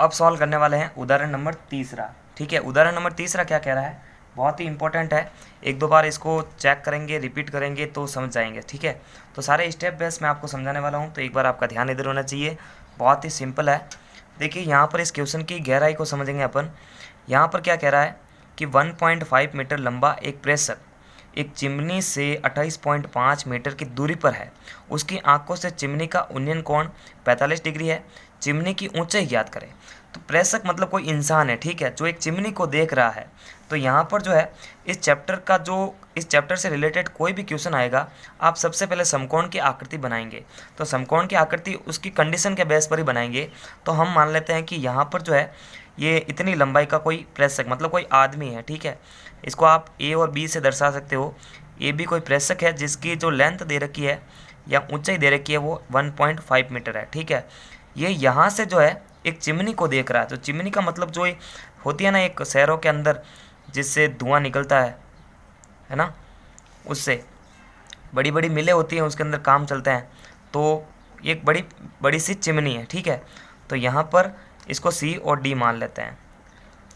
अब सॉल्व करने वाले हैं उदाहरण नंबर तीसरा। ठीक है, उदाहरण नंबर तीसरा क्या कह रहा है, बहुत ही इंपॉर्टेंट है, एक दो बार इसको चेक करेंगे, रिपीट करेंगे तो समझ जाएंगे। ठीक है, तो सारे स्टेप बेस मैं आपको समझाने वाला हूँ, तो एक बार आपका ध्यान इधर होना चाहिए। बहुत ही सिंपल है। देखिए यहाँ पर इस क्वेश्चन की गहराई को समझेंगे अपन। यहाँ पर क्या कह रहा है कि 1.5 मीटर लंबा एक प्रेषक एक चिमनी से 28.5 मीटर की दूरी पर है। उसकी आंखों से चिमनी का उन्नयन कोण 45 डिग्री है। चिमनी की ऊंचाई ज्ञात करें। तो प्रेषक मतलब कोई इंसान है, ठीक है, जो एक चिमनी को देख रहा है। तो यहाँ पर जो है इस चैप्टर से रिलेटेड कोई भी क्वेश्चन आएगा, आप सबसे पहले समकोण की आकृति बनाएंगे। तो समकोण की आकृति उसकी कंडीशन के बेस पर ही बनाएंगे। तो हम मान लेते हैं कि यहाँ पर जो है ये इतनी लंबाई का कोई प्रेषक मतलब कोई आदमी है। ठीक है, इसको आप ए और बी से दर्शा सकते हो। ए भी कोई प्रेषक है जिसकी जो लेंथ दे रखी है या ऊंचाई दे रखी है वो 1.5 मीटर है। ठीक है, ये यहाँ से जो है एक चिमनी को देख रहा है। तो चिमनी का मतलब जो होती है ना एक शहरों के अंदर जिससे धुआं निकलता है ना, उससे बड़ी बड़ी मिलें होती हैं, उसके अंदर काम चलते हैं। तो एक बड़ी बड़ी सी चिमनी है। ठीक है, तो यहाँ पर इसको सी और डी मान लेते हैं।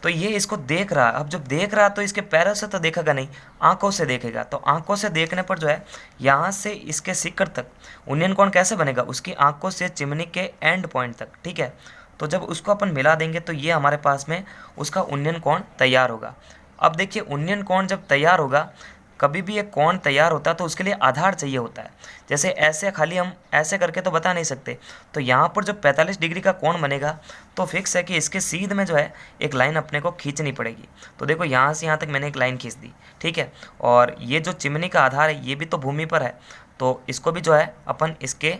तो ये इसको देख रहा है। अब जब देख रहा है तो इसके पैरों से तो देखेगा नहीं, आंखों से देखेगा। तो आंखों से देखने पर जो है यहाँ से इसके शिखर तक उन्नयन कोण कैसे बनेगा, उसकी आंखों से चिमनी के एंड पॉइंट तक। ठीक है, तो जब उसको अपन मिला देंगे तो ये हमारे पास में उसका उन्नयन कोण तैयार होगा। अब देखिए उन्नयन कोण जब तैयार होगा, कभी भी एक कोण तैयार होता है तो उसके लिए आधार चाहिए होता है। जैसे ऐसे खाली हम ऐसे करके तो बता नहीं सकते। तो यहाँ पर जो 45 डिग्री का कोण बनेगा तो फिक्स है कि इसके सीध में जो है एक लाइन अपने को खींचनी पड़ेगी। तो देखो यहाँ से यहाँ तक मैंने एक लाइन खींच दी। ठीक है, और ये जो चिमनी का आधार है ये भी तो भूमि पर है, तो इसको भी जो है अपन इसके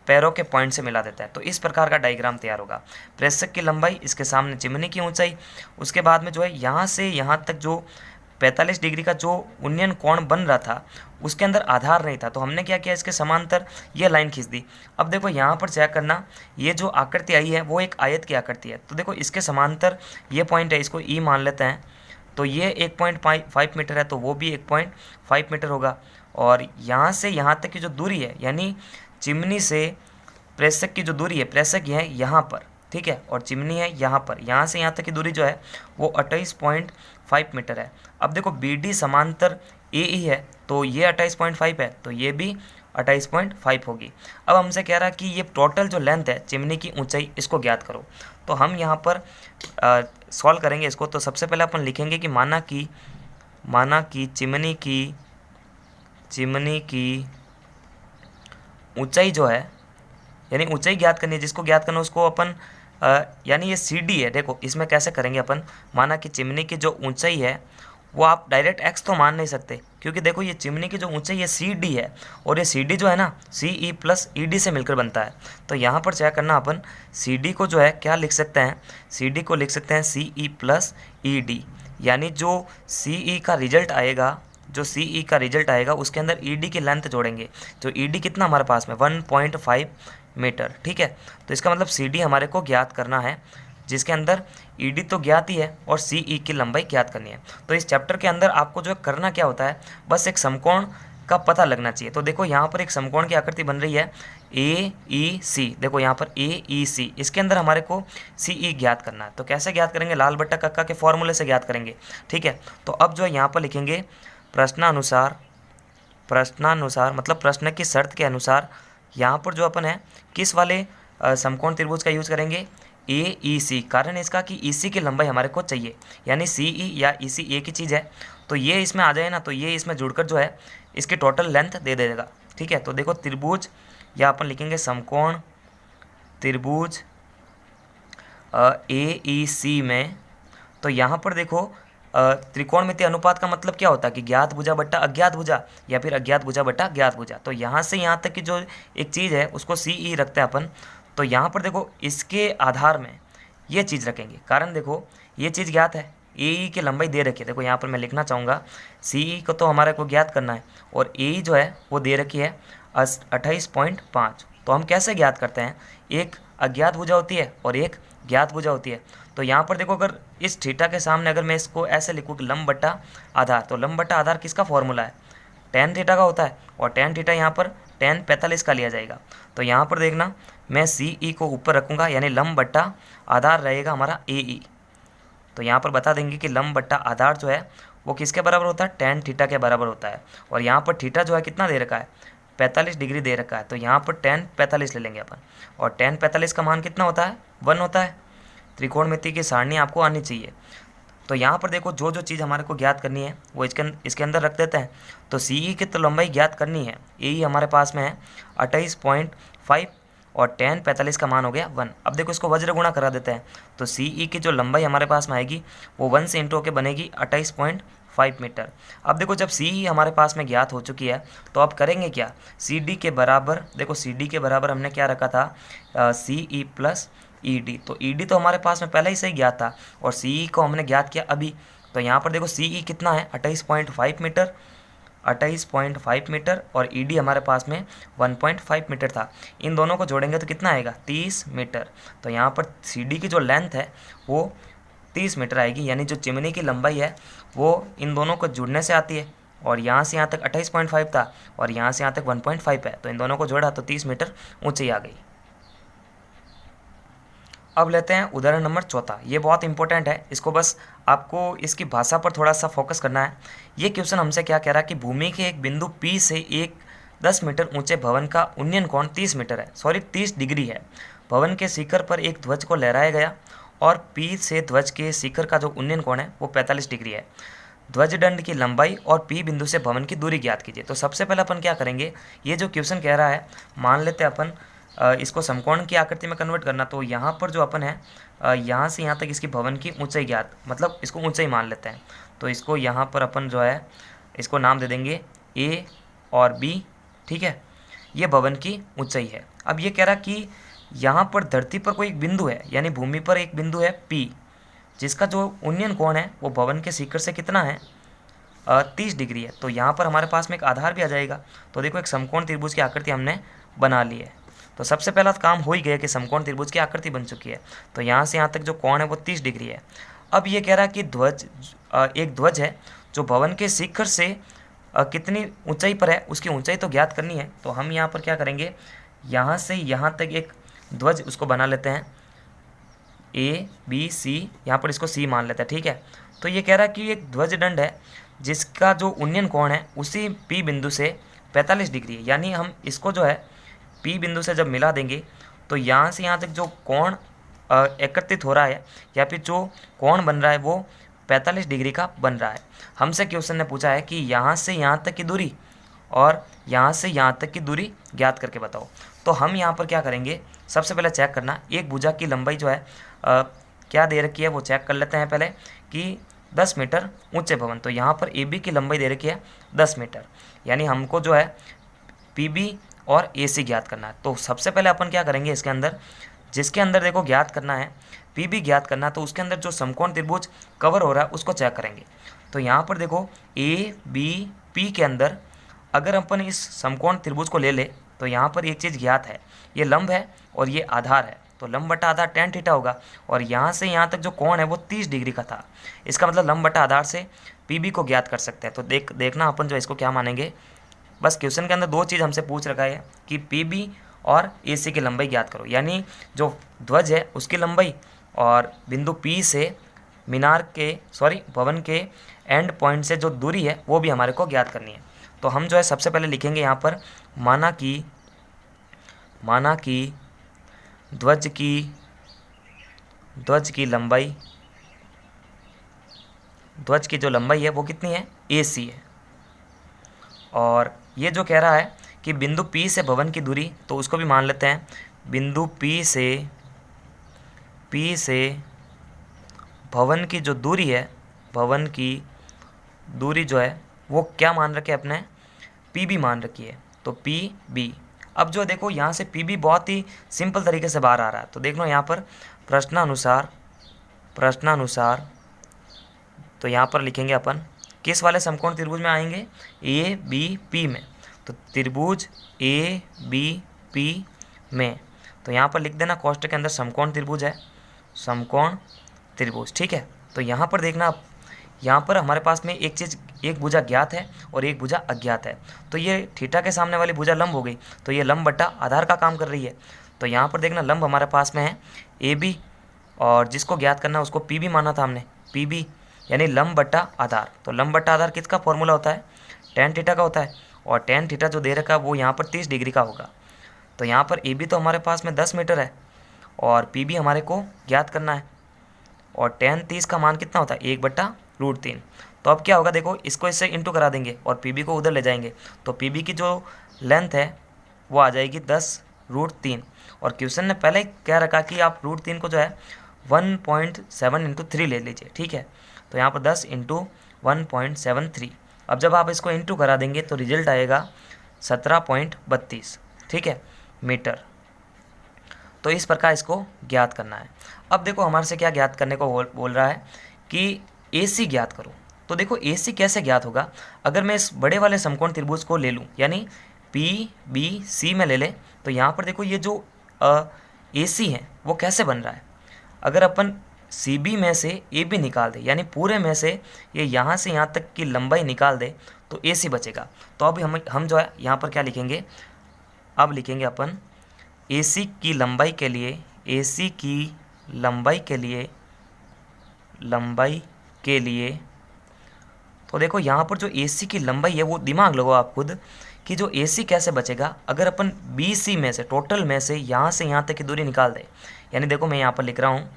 पैरों के पॉइंट से मिला देता है। तो इस प्रकार का डायग्राम तैयार होगा। प्रेषक की लंबाई, इसके सामने चिमनी की ऊंचाई, उसके बाद में जो है यहाँ से यहाँ तक जो 45 डिग्री का जो उन्नयन कोण बन रहा था उसके अंदर आधार नहीं था। तो हमने क्या किया, इसके समांतर ये लाइन खींच दी। अब देखो यहाँ पर चेक करना, ये जो आकृति आई है वो एक आयत की आकृति है। तो देखो इसके समांतर ये पॉइंट है, इसको ई मान लेते हैं। तो ये 1.5 मीटर है, तो वो भी 1.5 मीटर होगा। और यहाँ से यहाँ तक की जो दूरी है, यानी चिमनी से प्रेषक की जो दूरी है, प्रेषक ये है यहाँ पर, ठीक है, और चिमनी है यहाँ पर, यहाँ से यहाँ तक की दूरी जो है वो 28.5 मीटर है। अब देखो बी डी समांतर ए ई है, तो ये 28.5 है, तो ये भी 28.5 होगी। अब हमसे कह रहा है कि ये टोटल जो लेंथ है चिमनी की ऊंचाई, इसको ज्ञात करो। तो हम यहाँ पर सॉल्व करेंगे इसको। तो सबसे पहले अपन लिखेंगे कि माना कि चिमनी की ऊंचाई जो है, यानी ऊंचाई ज्ञात करनी है, जिसको ज्ञात करना उसको अपन यानी ये सी डी है। देखो इसमें कैसे करेंगे अपन, माना कि चिमनी की जो ऊंचाई है वो आप डायरेक्ट एक्स तो मान नहीं सकते, क्योंकि देखो ये चिमनी की जो ऊंचाई है सी डी है, और ये सी डी जो है ना सी ई प्लस ई डी से मिलकर बनता है। तो यहाँ पर क्या करना, अपन सी डी को जो है क्या लिख सकते हैं, सी डी को लिख सकते हैं सी ई प्लस ई डी। यानी जो सी ई का रिजल्ट आएगा, उसके अंदर ई डी की लेंथ जोड़ेंगे। जो ई डी कितना हमारे पास में 1.5 मीटर। ठीक है, तो इसका मतलब सी डी हमारे को ज्ञात करना है, जिसके अंदर ई डी तो ज्ञात ही है और सी ई की लंबाई ज्ञात करनी है। तो इस चैप्टर के अंदर आपको जो है करना क्या होता है, बस एक समकोण का पता लगना चाहिए। तो देखो यहाँ पर एक समकोण की आकृति बन रही है ए ई सी। देखो यहाँ पर ए ई सी, इसके अंदर हमारे को सी ई ज्ञात करना है। तो कैसे ज्ञात करेंगे, लाल बट्टा कक्का के फॉर्मूले से ज्ञात करेंगे। ठीक है, तो अब जो है यहाँ पर लिखेंगे प्रश्नानुसार मतलब प्रश्न की शर्त के अनुसार यहाँ पर जो अपन है किस वाले समकोण त्रिभुज का यूज करेंगे, ए ई सी। कारण इसका कि ई सी की लंबाई हमारे को चाहिए, यानी सी ई या ई सी एक ही चीज़ है। तो ये इसमें आ जाए ना, तो ये इसमें जुड़कर जो है इसकी टोटल लेंथ दे देगा। ठीक है, तो देखो त्रिभुज, या अपन लिखेंगे समकोण त्रिभुज ए ई सी में। तो यहाँ पर देखो त्रिकोणमितीय अनुपात का मतलब क्या होता है कि ज्ञात भुजा बट्टा अज्ञात भुजा, या फिर अज्ञात भुजा बट्टा ज्ञात भुजा। तो यहाँ से यहाँ तक की जो एक चीज़ है उसको सी ई रखते हैं अपन। तो यहाँ पर देखो इसके आधार में ये चीज़ रखेंगे। कारण देखो ये चीज़ ज्ञात है, ए ई की लंबाई दे रखी है। देखो यहाँ पर मैं लिखना चाहूँगा सी ई को तो हमारे को ज्ञात करना है, और ए ई जो है वो दे रखी है 28.5। तो हम कैसे ज्ञात करते हैं, एक अज्ञात भुजा होती है और एक ज्ञात भुजा होती है। तो यहाँ पर देखो अगर इस थीटा के सामने अगर मैं इसको ऐसे लिखूँ कि लंब बट्टा आधार, तो लंब बट्टा आधार किसका फॉर्मूला है, टेन थीटा का होता है, और टेन थीटा यहाँ पर टेन 45 का लिया जाएगा। तो यहाँ पर देखना मैं सी ई को ऊपर रखूँगा, यानी लंब बट्टा आधार रहेगा हमारा ए ई। तो यहाँ पर बता देंगे कि लंब बट्टा आधार जो है वो किसके बराबर होता है, टेन थीटा के बराबर होता है। और यहाँ पर थीटा जो है कितना दे रखा है, 45 डिग्री दे रखा है। तो यहाँ पर टेन 45 ले लेंगे अपन, और टेन 45 का मान कितना होता है, 1 होता है। त्रिकोणमिति की सारणी आपको आनी चाहिए। तो यहाँ पर देखो जो जो चीज़ हमारे को ज्ञात करनी है वो इसके अंदर रख देते हैं। तो सी ई की तो लंबाई ज्ञात करनी है, ए ई हमारे पास में है 28.5 और टेन 45 का मान हो गया 1। अब देखो इसको वज्र गुणा करा देते हैं। तो सी ई की जो लंबाई हमारे पास में आएगी वो 1 से इंटू होकर बनेगी 28.5 मीटर। अब देखो जब सी ई हमारे पास में ज्ञात हो चुकी है तो अब करेंगे क्या, सी डी के बराबर, देखो सी डी के बराबर हमने क्या रखा था, सी ई प्लस ई डी। तो ई डी तो हमारे पास में पहले ही से ज्ञात था और सी ई को हमने ज्ञात किया अभी। तो यहाँ पर देखो सी ई कितना है 28.5 मीटर, 28.5 मीटर, और ई डी हमारे पास में 1.5 मीटर था। इन दोनों को जोड़ेंगे तो कितना आएगा, 30 मीटर। तो यहाँ पर सी डी की जो लेंथ है वो 30 मीटर आएगी, यानी जो चिमनी की लंबाई है वो इन दोनों को जुड़ने से आती है। और यहाँ से यहाँ तक 28.5 था और यहाँ से यहाँ तक 1.5 है, तो इन दोनों को जोड़ा तो 30 मीटर ऊंचाई आ गई। अब लेते हैं उदाहरण नंबर 4। ये बहुत इंपॉर्टेंट है, इसको बस आपको इसकी भाषा पर थोड़ा सा फोकस करना है। ये क्वेश्चन हमसे क्या कह रहा है कि भूमि के एक बिंदु P से एक 10 मीटर ऊंचे भवन का उन्नयन कोण 30 मीटर है, सॉरी 30 डिग्री है। भवन के शिखर पर एक ध्वज को लहराया गया और P से ध्वज के शिखर का जो उन्नयन कोण है वो 45 डिग्री है। ध्वज दंड की लंबाई और P बिंदु से भवन की दूरी ज्ञात कीजिए। तो सबसे पहले अपन क्या करेंगे, ये जो क्वेश्चन कह रहा है मान लेते हैं अपन इसको समकोण की आकृति में कन्वर्ट करना। तो यहाँ पर जो अपन है यहाँ से यहाँ तक इसकी भवन की ऊंचाई ज्ञात, मतलब इसको ऊंचाई मान लेते हैं। तो इसको यहाँ पर अपन जो है इसको नाम दे देंगे A और B, ठीक है। ये भवन की ऊंचाई है। अब ये कह रहा कि यहाँ पर धरती पर कोई एक बिंदु है, यानी भूमि पर एक बिंदु है P, जिसका जो उन्नयन कोण है वो भवन के शिखर से कितना है, 30 डिग्री है। तो यहाँ पर हमारे पास में एक आधार भी आ जाएगा। तो देखो एक समकोण त्रिभुज की आकृति हमने बना ली है। तो सबसे पहला काम हो ही गया कि समकोण त्रिभुज की आकृति बन चुकी है। तो यहाँ से यहाँ तक जो कोण है वो 30 डिग्री है। अब ये कह रहा है कि एक ध्वज है जो भवन के शिखर से कितनी ऊंचाई पर है, उसकी ऊंचाई तो ज्ञात करनी है। तो हम यहाँ पर क्या करेंगे, यहाँ से यहाँ तक एक ध्वज उसको बना लेते हैं ABC, यहाँ पर इसको C मान लेते हैं, ठीक है। तो ये कह रहा है कि एक ध्वज दंड है जिसका जो उन्नयन कोण है उसी P बिंदु से 45 डिग्री है, यानी हम इसको जो है P बिंदु से जब मिला देंगे तो यहाँ से यहाँ तक जो कोण एकत्रित हो रहा है या फिर जो कोण बन रहा है वो 45 डिग्री का बन रहा है। हमसे क्वेश्चन ने पूछा है कि यहाँ से यहाँ तक की दूरी और यहाँ से यहाँ तक की दूरी ज्ञात करके बताओ। तो हम यहाँ पर क्या करेंगे, सबसे पहले चेक करना एक भुजा की लंबाई जो है क्या दे रखी है वो चेक कर लेते हैं पहले कि 10 मीटर ऊंचे भवन। तो यहाँ पर AB की लंबाई दे रखी है 10 मीटर, यानी हमको जो है PB और AC ज्ञात करना है। तो सबसे पहले अपन क्या करेंगे, इसके अंदर जिसके अंदर देखो ज्ञात करना है PB ज्ञात करना है, तो उसके अंदर जो समकोण त्रिभुज कवर हो रहा है उसको चेक करेंगे। तो यहाँ पर देखो ABP के अंदर अगर अपन इस समकोण त्रिभुज को ले ले तो यहाँ पर एक चीज़ ज्ञात है, ये लंब है और ये आधार है। तो लंब बटा आधार tan थीटा होगा और यहाँ से यहाँ तक जो कोण है वो 30 डिग्री का था। इसका मतलब लंब बटा आधार से PB को ज्ञात कर सकते हैं। तो देखना अपन जो इसको क्या मानेंगे, बस क्वेश्चन के अंदर दो चीज़ हमसे पूछ रखा है कि PB और AC की लंबाई ज्ञात करो, यानी जो ध्वज है उसकी लंबाई और बिंदु P से भवन के एंड पॉइंट से जो दूरी है वो भी हमारे को ज्ञात करनी है। तो हम जो है सबसे पहले लिखेंगे यहाँ पर माना कि ध्वज की जो लंबाई है वो कितनी है, AC है। और ये जो कह रहा है कि बिंदु P से भवन की दूरी, तो उसको भी मान लेते हैं। बिंदु P से भवन की जो दूरी है, भवन की दूरी जो है वो क्या मान रखे अपने, PB मान रखी है। तो PB। अब जो देखो यहाँ से PB बहुत ही सिंपल तरीके से बाहर आ रहा है। तो देख लो यहाँ पर प्रश्नानुसार तो यहाँ पर लिखेंगे अपन किस वाले समकोण त्रिभुज में आएंगे, ABP में। तो त्रिभुज ABP में, तो यहाँ पर लिख देना कोष्ठक के अंदर समकोण त्रिभुज है, समकोण त्रिभुज, ठीक है। तो यहाँ पर देखना, यहाँ पर हमारे पास में एक भुजा ज्ञात है और एक भुजा अज्ञात है। तो ये थीटा के सामने वाली भुजा लंब हो गई, तो ये लंब बटा आधार का काम कर रही है। तो यहाँ पर देखना लंब हमारे पास में है ए बी, और जिसको ज्ञात करना है उसको पी बी माना था हमने, पी बी यानी लंब बट्टा आधार। तो लंब बट्टा आधार किसका फॉर्मूला होता है, टेन थीटा का होता है, और टेन थीटा जो दे रखा है वो यहाँ पर 30 डिग्री का होगा। तो यहाँ पर ए बी तो हमारे पास में 10 मीटर है और पी बी हमारे को ज्ञात करना है, और टेन 30 का मान कितना होता है 1/√3। तो अब क्या होगा देखो, इसको इससे इंटू करा देंगे और पी बी को उधर ले जाएंगे, तो पी बी की जो लेंथ है वो आ जाएगी 10√3, और क्वेश्चन ने पहले ही कह रखा कि आप √3 को जो है 1.7 × 3 ले लीजिए, ठीक है। तो यहाँ पर 10 × 1.73। अब जब आप इसको इंटू करा देंगे तो रिजल्ट आएगा 17.32, ठीक है, मीटर। तो इस प्रकार इसको ज्ञात करना है। अब देखो हमारे से क्या ज्ञात करने को बोल रहा है कि AC ज्ञात करो। तो देखो AC कैसे ज्ञात होगा, अगर मैं इस बड़े वाले समकोण त्रिभुज को ले लूँ, यानी PBC में ले ले, तो यहाँ पर देखो ये जो AC है वो कैसे बन रहा है। अगर अपन CB में से AB निकाल दे, यानी पूरे में से ये यहाँ से यहाँ तक की लंबाई निकाल दे, तो AC बचेगा। तो अब हम जो है यहाँ पर क्या लिखेंगे, अब लिखेंगे अपन AC की लंबाई के लिए, AC की लंबाई के लिए तो देखो यहाँ पर जो AC की लंबाई है वो दिमाग लगाओ आप खुद कि जो AC कैसे बचेगा। अगर अपन BC में से, टोटल में से यहाँ तक की दूरी निकाल दे, यानी देखो मैं यहाँ पर लिख रहा हूँ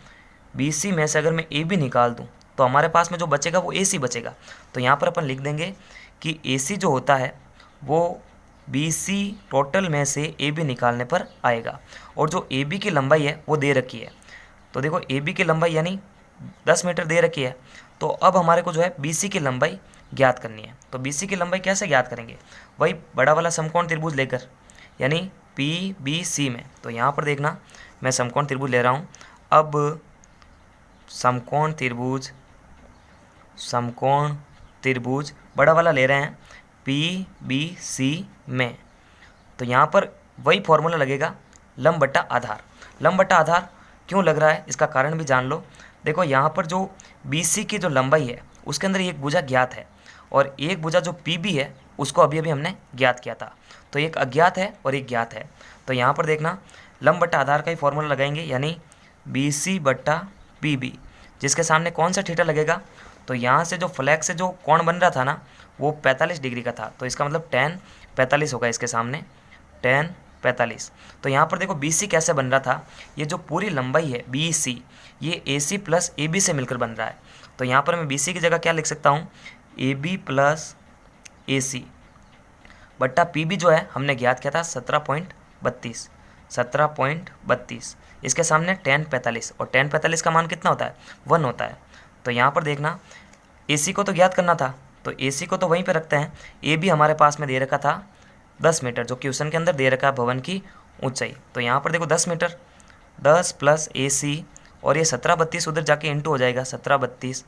BC में से अगर मैं AB निकाल दूँ तो हमारे पास में जो बचेगा वो AC बचेगा। तो यहाँ पर अपन लिख देंगे कि AC जो होता है वो BC टोटल में से AB निकालने पर आएगा, और जो AB की लंबाई है वो दे रखी है। तो देखो AB की लंबाई यानी 10 मीटर दे रखी है। तो अब हमारे को जो है BC की लंबाई ज्ञात करनी है। तो BC की लंबाई कैसे ज्ञात करेंगे, वही बड़ा वाला समकोण त्रिभुज लेकर, यानी PBC में। तो यहाँ पर देखना मैं समकोण त्रिभुज ले रहा हूँ। अब समकोण त्रिभुज बड़ा वाला ले रहे हैं PBC में। तो यहाँ पर वही फॉर्मूला लगेगा लंब बट्टा आधार। लंब बट्टा आधार क्यों लग रहा है इसका कारण भी जान लो। देखो यहाँ पर जो BC की जो लंबाई है उसके अंदर एक भुजा ज्ञात है, और एक भुजा जो PB है उसको अभी हमने ज्ञात किया था। तो एक अज्ञात है और एक ज्ञात है। तो यहाँ पर देखना लंब बट्टा आधार का ही फॉर्मूला लगाएंगे, यानी BC/PB, जिसके सामने कौन सा थीटा लगेगा। तो यहाँ से जो फ्लैग से जो कोण बन रहा था ना वो 45 डिग्री का था, तो इसका मतलब tan 45 होगा इसके सामने, tan 45। तो यहाँ पर देखो BC कैसे बन रहा था, ये जो पूरी लंबाई है BC ये AC + AB से मिलकर बन रहा है। तो यहाँ पर मैं BC की जगह क्या लिख सकता हूँ, AB + AC बट्टा PB जो है हमने ज्ञात किया था 17.32। इसके सामने tan 45, और tan 45 का मान कितना होता है 1 होता है। तो यहाँ पर देखना AC को तो ज्ञात करना था, तो AC को तो वहीं पे रखते हैं। AB हमारे पास में दे रखा था 10 मीटर, जो क्वेश्चन के अंदर दे रखा है भवन की ऊंचाई। तो यहाँ पर देखो 10 मीटर, 10 + AC, और ये 1732 उधर जाके इंटू हो जाएगा 1732।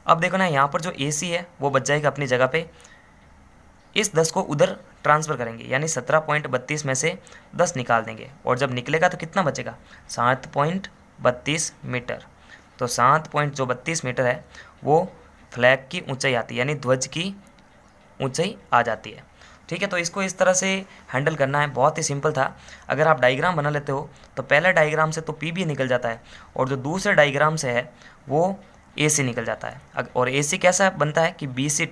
अब देखो ना यहाँ पर जो AC है वो बच जाएगा अपनी जगह पे। इस 10 को उधर ट्रांसफ़र करेंगे, यानी 17.32 में से 10 निकाल देंगे, और जब निकलेगा तो कितना बचेगा 7.32 मीटर। तो 7.32 मीटर है वो फ्लैग की ऊंचाई आती है, यानी ध्वज की ऊंचाई आ जाती है। ठीक है, तो इसको इस तरह से हैंडल करना है, बहुत ही सिंपल था। अगर आप डायग्राम बना लेते हो तो पहले डायग्राम से तो PB निकल जाता है, और जो दूसरे डायग्राम से है वो AC निकल जाता है। और AC कैसा बनता है कि BC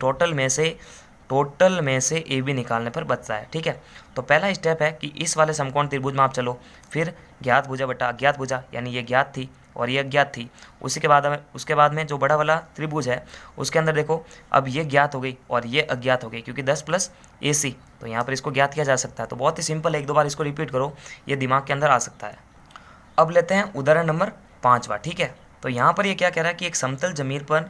टोटल में से AB निकालने पर बचता है। ठीक है, तो पहला स्टेप है कि इस वाले समकोण त्रिभुज में आप चलो, फिर ज्ञात भुजा बटा अज्ञात भुजा, यानी ये ज्ञात थी और ये अज्ञात थी। उसके बाद में जो बड़ा वाला त्रिभुज है उसके अंदर देखो अब ये ज्ञात हो गई और ये अज्ञात हो गई, क्योंकि 10 + AC, तो यहाँ पर इसको ज्ञात किया जा सकता है। तो बहुत ही सिंपल है, 1-2 बार इसको रिपीट करो, ये दिमाग के अंदर आ सकता है। अब लेते हैं उदाहरण नंबर 5वां। ठीक है, तो यहाँ पर ये क्या कह रहा है कि एक समतल जमीन पर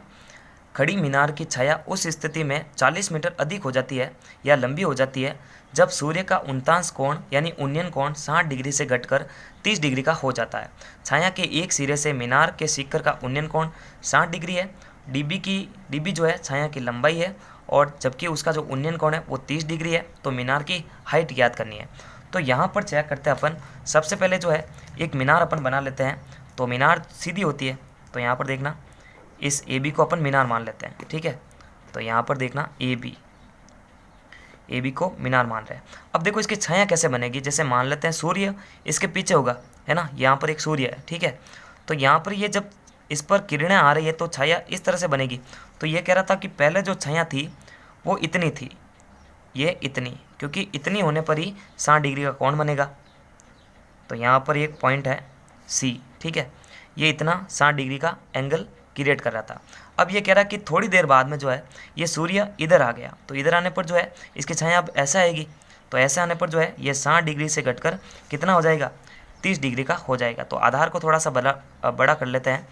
खड़ी मीनार की छाया उस स्थिति में 40 मीटर अधिक हो जाती है या लंबी हो जाती है जब सूर्य का उन्तांश कोण यानी उन्नयन कोण 60 डिग्री से घटकर 30 डिग्री का हो जाता है। छाया के एक सिरे से मीनार के शिखर का उन्नयन कोण 60 डिग्री है। dB जो है छाया की लंबाई है, और जबकि उसका जो उन्नयन कोण है वो 30 डिग्री है। तो मीनार की हाइट ज्ञात करनी है। तो यहाँ पर चेक करते हैं अपन। सबसे पहले जो है एक मीनार अपन बना लेते हैं। तो मीनार सीधी होती है, तो यहाँ पर देखना इस AB को अपन मीनार मान लेते हैं। ठीक है, तो यहाँ पर देखना ए बी को मीनार मान रहे हैं। अब देखो इसकी छाया कैसे बनेगी, जैसे मान लेते हैं सूर्य इसके पीछे होगा, है ना, यहाँ पर एक सूर्य है, ठीक है। तो यहाँ पर ये जब इस पर किरणें आ रही है तो छाया इस तरह से बनेगी। तो ये कह रहा था कि पहले जो छाया थी वो इतनी थी, ये इतनी, क्योंकि इतनी होने पर ही 60 डिग्री का कोण बनेगा। तो यहाँ पर एक पॉइंट है सी, ठीक है, ये इतना 60 डिग्री का एंगल क्रिएट कर रहा था। अब ये कह रहा है कि थोड़ी देर बाद में जो है ये सूर्य इधर आ गया, तो इधर आने पर जो है इसकी छाया अब ऐसा आएगी। तो ऐसे आने पर जो है ये 60 डिग्री से घटकर कितना हो जाएगा, 30 डिग्री का हो जाएगा। तो आधार को थोड़ा सा बड़ा कर लेते हैं।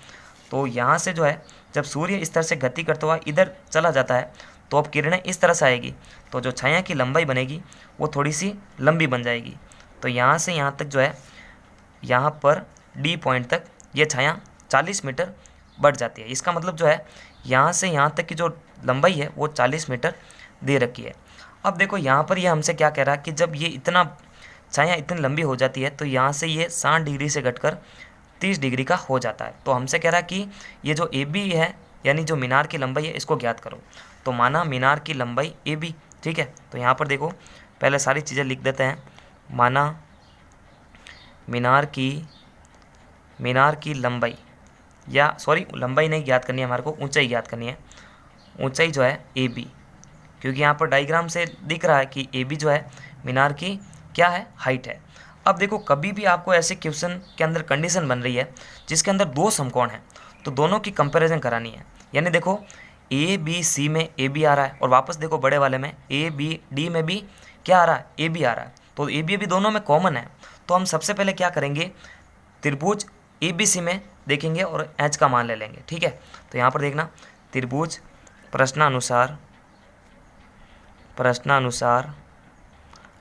तो यहाँ से जो है जब सूर्य इस तरह से गति करता हुआ इधर चला जाता है तो अब किरणें इस तरह से आएगी, तो जो छाया की लंबाई बनेगी वो थोड़ी सी लंबी बन जाएगी। तो यहाँ से यहाँ तक जो है, यहाँ पर डी पॉइंट तक ये छाया 40 मीटर बढ़ जाती है। इसका मतलब जो है यहाँ से यहाँ तक की जो लंबाई है वो 40 मीटर दे रखी है। अब देखो यहाँ पर ये हमसे क्या कह रहा है कि जब ये इतना छाया इतनी लंबी हो जाती है तो यहाँ से ये 60 डिग्री से घटकर 30 डिग्री का हो जाता है। तो हमसे कह रहा है कि ये जो ए बी है, यानी जो मीनार की लंबाई है, इसको ज्ञात करो। तो माना मीनार की लंबाई ए बी, ठीक है। तो यहाँ पर देखो पहले सारी चीज़ें लिख देते हैं। माना मीनार की लंबाई, या सॉरी लंबाई नहीं ज्ञात करनी है हमारे को, ऊंचाई ज्ञात करनी है। ऊंचाई जो है ए बी, क्योंकि यहाँ पर डायग्राम से दिख रहा है कि ए बी जो है मीनार की क्या है, हाइट है। अब देखो कभी भी आपको ऐसे क्वेश्चन के अंदर कंडीशन बन रही है जिसके अंदर दो समकोण हैं, तो दोनों की कंपैरिजन करानी है। यानी देखो ए बी सी में ए बी आ रहा है, और वापस देखो बड़े वाले में ए बी डी में भी क्या आ रहा है, ए बी आ रहा है। तो ए बी दोनों में कॉमन है। तो हम सबसे पहले क्या करेंगे, त्रिभुज ए बी सी में देखेंगे और एच का मान ले लेंगे, ठीक है। तो यहाँ पर देखना त्रिभुज प्रश्नानुसार।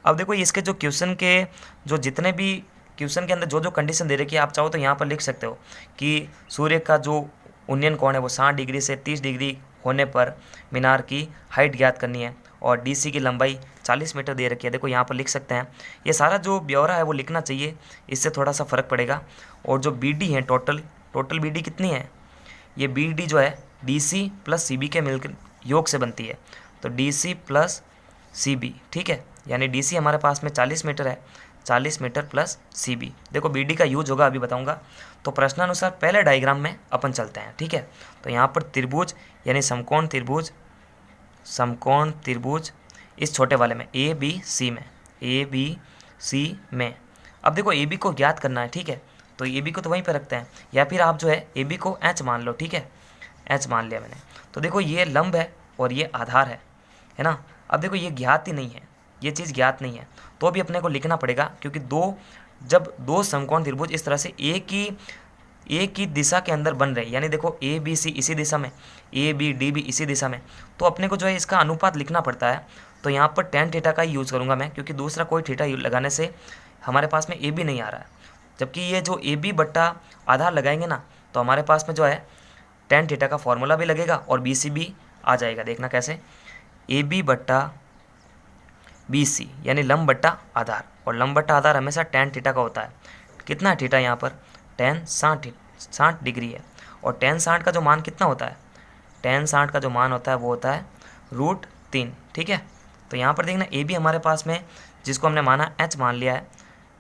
अब देखो इसके जो क्वेश्चन के जो जितने भी क्वेश्चन के अंदर जो जो कंडीशन दे रखी है, आप चाहो तो यहाँ पर लिख सकते हो कि सूर्य का जो उन्नयन कोण है वो 60 डिग्री से 30 डिग्री होने पर मीनार की हाइट ज्ञात करनी है, और डीसी की लंबाई 40 मीटर दे रखी है। देखो यहाँ पर लिख सकते हैं। ये सारा जो ब्यौरा है वो लिखना चाहिए, इससे थोड़ा सा फ़र्क पड़ेगा। और जो बी डी है टोटल बी डी कितनी है, ये बी डी जो है D C plus C B के मिलकर योग से बनती है। तो D C plus C B, ठीक है, यानी डी सी हमारे पास में 40 मीटर है, 40 मीटर प्लस सी बी। देखो बी डी का यूज होगा, अभी बताऊंगा। तो प्रश्नानुसार पहले डायग्राम में अपन चलते हैं, ठीक है। तो यहाँ पर त्रिभुज यानी समकोण त्रिभुज इस छोटे वाले में ए बी सी में, अब देखो ए बी को ज्ञात करना है, ठीक है। तो ए बी को तो वहीं पर रखते हैं, या फिर आप जो है ए बी को एच मान लो, ठीक है, एच मान लिया मैंने। तो देखो ये लंब है और ये आधार है ना। अब देखो ये ज्ञात ही नहीं है, ये चीज़ ज्ञात नहीं है, तो भी अपने को लिखना पड़ेगा, क्योंकि जब दो समकोण त्रिभुज इस तरह से एक ही दिशा के अंदर बन रहे, यानी देखो ए बी सी इसी दिशा में, ए बी डी बी इसी दिशा में, तो अपने को जो है इसका अनुपात लिखना पड़ता है। तो यहाँ पर tan थीटा का ही यूज़ करूँगा मैं, क्योंकि दूसरा कोई थीटा लगाने से हमारे पास में ए बी नहीं आ रहा है। जबकि ये जो ए बी बट्टा आधार लगाएंगे ना, तो हमारे पास में जो है tan थीटा का फॉर्मूला भी लगेगा और बी सी भी आ जाएगा। देखना कैसे, ए बी बट्टा बी सी यानी लंब बट्टा आधार, और लंब बट्टा आधार हमेशा tan थीटा का होता है। कितना है थीटा यहाँ पर, tan 60 डिग्री है, और tan 60 का जो मान कितना होता है, tan 60 का जो मान होता है वो होता है √3, ठीक है। तो यहाँ पर देखना ए बी हमारे पास में जिसको हमने माना एच मान लिया है,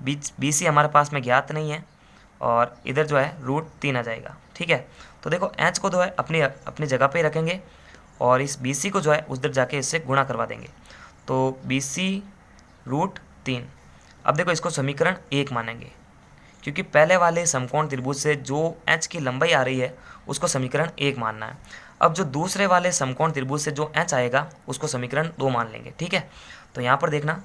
बी सी हमारे पास में ज्ञात नहीं है, और इधर जो है √3 आ जाएगा, ठीक है। तो देखो एच को जो है अपनी जगह पे ही रखेंगे, और इस बी सी को जो है उधर जाके इससे गुणा करवा देंगे। तो बी सी √3। अब देखो इसको समीकरण 1 मानेंगे, क्योंकि पहले वाले समकोण त्रिभुज से जो एच की लंबाई आ रही है उसको समीकरण 1 मानना है। अब जो दूसरे वाले समकोण त्रिभुज से जो एच आएगा उसको समीकरण 2 मान लेंगे, ठीक है। तो यहाँ पर देखना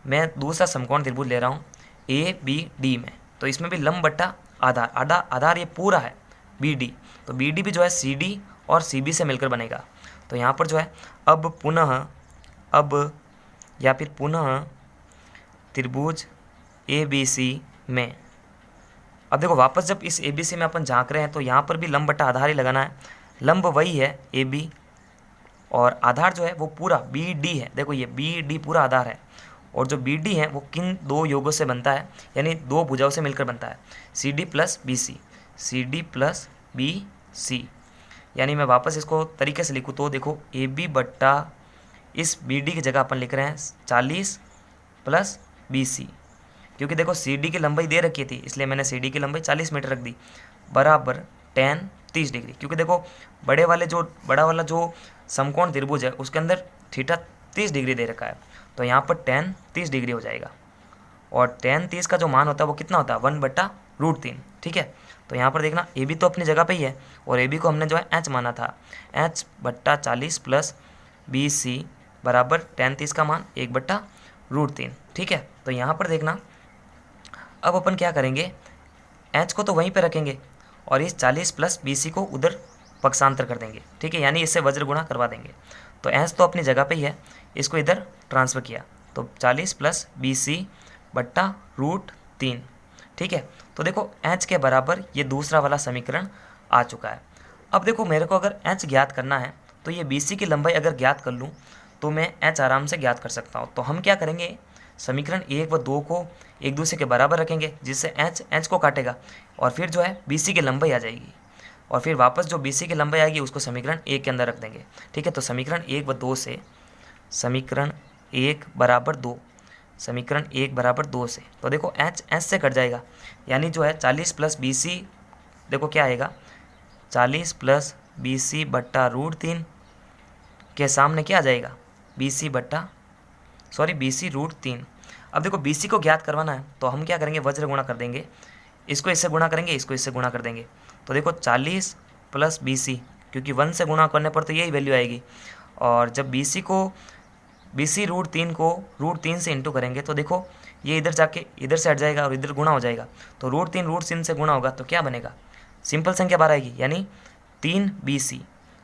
मैं दूसरा समकोण त्रिभुज ले रहा हूँ ए बी डी में, तो इसमें भी लंब बट्टा आधार ये पूरा है बी डी, तो बी डी भी जो है सी डी और सी बी से मिलकर बनेगा। तो यहाँ पर जो है अब पुनः त्रिभुज ए बी सी में, अब देखो वापस जब इस ए बी सी में अपन झांक रहे हैं तो यहाँ पर भी लंब बट्टा आधार ही लगाना है। लंब वही है ए बी, और आधार जो है वो पूरा बी डी है। देखो ये बी डी पूरा आधार है, और जो बी डी है वो किन दो योगों से बनता है, यानी दो भुजाओं से मिलकर बनता है, C D plus B C. यानी मैं वापस इसको तरीके से लिखूँ तो देखो ए बी बट्टा इस बी डी की जगह अपन लिख रहे हैं 40 प्लस बी सी, क्योंकि देखो सी डी की लंबाई दे रखी थी इसलिए मैंने सी डी की लंबाई 40 मीटर रख दी, बराबर tan 30 डिग्री, क्योंकि देखो बड़ा वाला जो समकोण त्रिभुज है उसके अंदर थीटा 30 डिग्री दे रखा है, तो यहाँ पर tan 30 डिग्री हो जाएगा। और tan 30 का जो मान होता है वो कितना होता है 1/√3, ठीक है। तो यहाँ पर देखना ए बी तो अपनी जगह पे ही है और ए बी को हमने जो है h माना था, h/40 प्लस बी सी बराबर tan 30 का मान 1/√3, ठीक है। तो यहाँ पर देखना अब अपन क्या करेंगे, h को तो वहीं पे रखेंगे और इस 40 प्लस बी सी को उधर पक्षांतर कर देंगे, ठीक है, यानी इससे वज्र गुणा करवा देंगे। तो h तो अपनी जगह पे ही है, इसको इधर ट्रांसफ़र किया तो 40 प्लस बी सी बट्टा √3, ठीक है। तो देखो h के बराबर ये दूसरा वाला समीकरण आ चुका है। अब देखो मेरे को अगर h ज्ञात करना है तो ये BC की लंबाई अगर ज्ञात कर लूँ तो मैं h आराम से ज्ञात कर सकता हूँ। तो हम क्या करेंगे, समीकरण 1 व 2 को एक दूसरे के बराबर रखेंगे जिससे h को काटेगा और फिर जो है BC की लंबाई आ जाएगी और फिर वापस जो BC की लंबाई आएगी उसको समीकरण 1 के अंदर रख देंगे, ठीक है। तो समीकरण 1 व 2 से समीकरण 1 बराबर 2, समीकरण 1 बराबर 2 से तो देखो h से कट जाएगा, यानी जो है 40 प्लस बी सी, देखो क्या आएगा 40 प्लस बी सी बट्टा √3 के सामने क्या आ जाएगा बी सी √3। अब देखो बी सी को ज्ञात करवाना है तो हम क्या करेंगे, वज्र गुणा कर देंगे, इसको इससे गुणा करेंगे, इसको इससे गुणा कर देंगे। तो देखो 40 प्लस बी सी, क्योंकि 1 से गुणा करने पर तो यही वैल्यू आएगी, और जब बी सी √3 को √3 से इंटू करेंगे तो देखो ये इधर जाके इधर से हट जाएगा और इधर गुणा हो जाएगा, तो √3 से गुणा होगा तो क्या बनेगा, सिंपल संख्या बाहर आएगी यानी 3BC।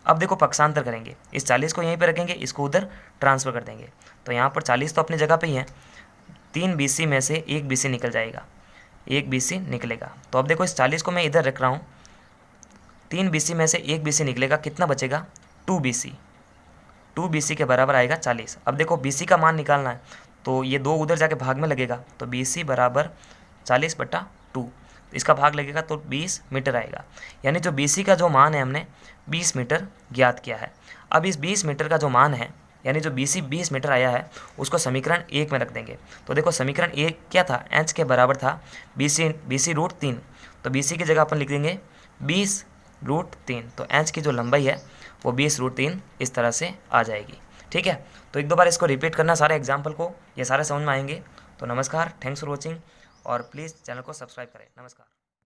अब देखो पक्षांतर करेंगे, इस 40 को यहीं पे रखेंगे, इसको उधर ट्रांसफ़र कर देंगे। तो यहाँ पर 40 तो अपनी जगह पे ही है, 3BC में से 1BC निकल जाएगा, 1BC निकलेगा। तो अब देखो इस 40 को मैं इधर रख रहा हूँ, 3BC में से 1BC निकलेगा, कितना बचेगा 2BC के बराबर आएगा 40। अब देखो BC का मान निकालना है तो ये 2 उधर जाके भाग में लगेगा, तो BC बराबर 40/2, इसका भाग लगेगा तो 20 मीटर आएगा, यानी जो BC का जो मान है हमने 20 मीटर ज्ञात किया है। अब इस 20 मीटर का जो मान है यानी जो BC 20 मीटर आया है उसको समीकरण 1 में रख देंगे। तो देखो समीकरण 1 क्या था, h के बराबर था BC √3, तो BC की जगह अपन लिख देंगे 20√3, तो h की जो लंबाई है वो 20√3 इस तरह से आ जाएगी, ठीक है। तो एक दो बार इसको रिपीट करना सारे एग्जाम्पल को, ये सारे समझ में आएंगे। तो नमस्कार, थैंक्स फॉर वॉचिंग और प्लीज़ चैनल को सब्सक्राइब करें। नमस्कार।